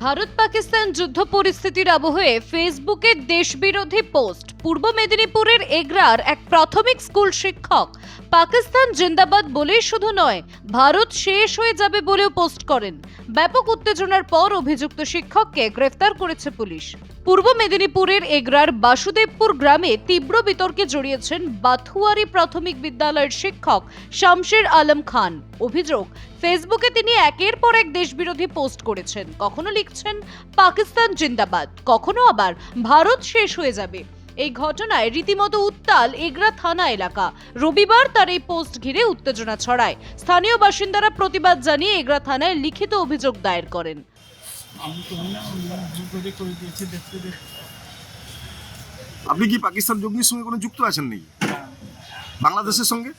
ভারত পাকিস্তান যুদ্ধ পরিস্থিতির আবহে ফেসবুকে দেশবিরোধী পোস্ট। পূর্ব মেদিনীপুরের এগরার এক প্রাথমিক স্কুল শিক্ষক পাকিস্তান জিন্দাবাদ বলেই শুধু নয়, ভারত শেষ হয়ে যাবে বলেও পোস্ট করেন। ব্যাপক উত্তেজনার পর অভিযুক্ত শিক্ষককে গ্রেফতার করেছে পুলিশ। পূর্ব মেদিনীপুরের এগরার বাসুদেবপুর গ্রামে তীব্র বিতর্কে জড়িয়েছেন বাথুয়ারি প্রাথমিক বিদ্যালয়ের শিক্ষক শামশের আলম খান। অভিযোগ, ফেসবুকে তিনি একের পর এক দেশবিরোধী পোস্ট করেছেন। কখনো লিখছেন পাকিস্তান জিন্দাবাদ, কখনো আবার ভারত শেষ হয়ে যাবে। এই ঘটনায় রীতিমতো উত্তাল এগরা থানা এলাকা। রবিবার তার এই পোস্ট ঘিরে উত্তেজনা ছড়ায়। স্থানীয় বাসিন্দারা প্রতিবাদ জানিয়ে এগরা থানায় লিখিত অভিযোগ দায়ের করেন। আপনি কি পাকিস্তান জঙ্গির সঙ্গে কোনো যুক্ত আছেন নাকি? বাংলাদেশের সঙ্গে?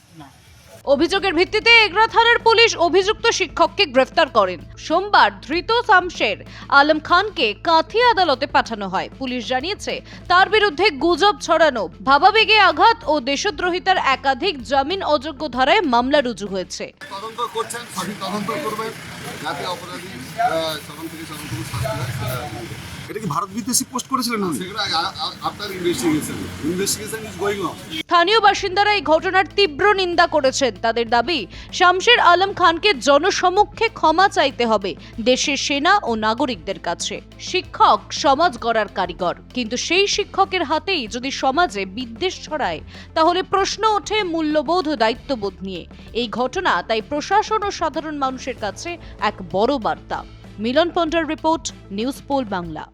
অভিযোগের ভিত্তিতে এগরা থানার পুলিশ অভিযুক্ত শিক্ষককে গ্রেফতার করেন। সোমবার ধৃত শামশের আলম খানকে কাঁথি আদালতে পাঠানো হয়। পুলিশ জানিয়েছে তার বিরুদ্ধে গুজব ছড়ানো, ভাবাবেগে আঘাত ও দেশদ্রোহিতার একাধিক জামিন অযোগ্য ধারায় মামলা রুজু হয়েছে। তদন্ত করছেন, সঠিক তদন্ত করবেন যাতে অপরাধী তখন থেকে শাস্তি হয়। এটা কি ভারত বিদ্বেষী পোস্ট করেছিলেন উনি? সেগুলো after investigation is going on. স্থানীয় বাসিন্দারা এই ঘটনার তীব্র নিন্দা করেছেন। তাদের দাবি, শামশের আলম খানকে জনসমক্ষে ক্ষমা চাইতে হবে দেশের সেনা ও নাগরিকদের কাছে। শিক্ষক সমাজ গড়ার কারিগর, কিন্তু সেই শিক্ষকের হাতেই যদি সমাজে বিদ্বেষ ছড়ায়, তাহলে প্রশ্ন ওঠে মূল্যবোধ ও দায়িত্ববোধ নিয়ে। এই ঘটনা তাই প্রশাসন ও সাধারণ মানুষের কাছে এক বড় বার্তা। মিলন পন্ডার রিপোর্ট, নিউজ পোল বাংলা।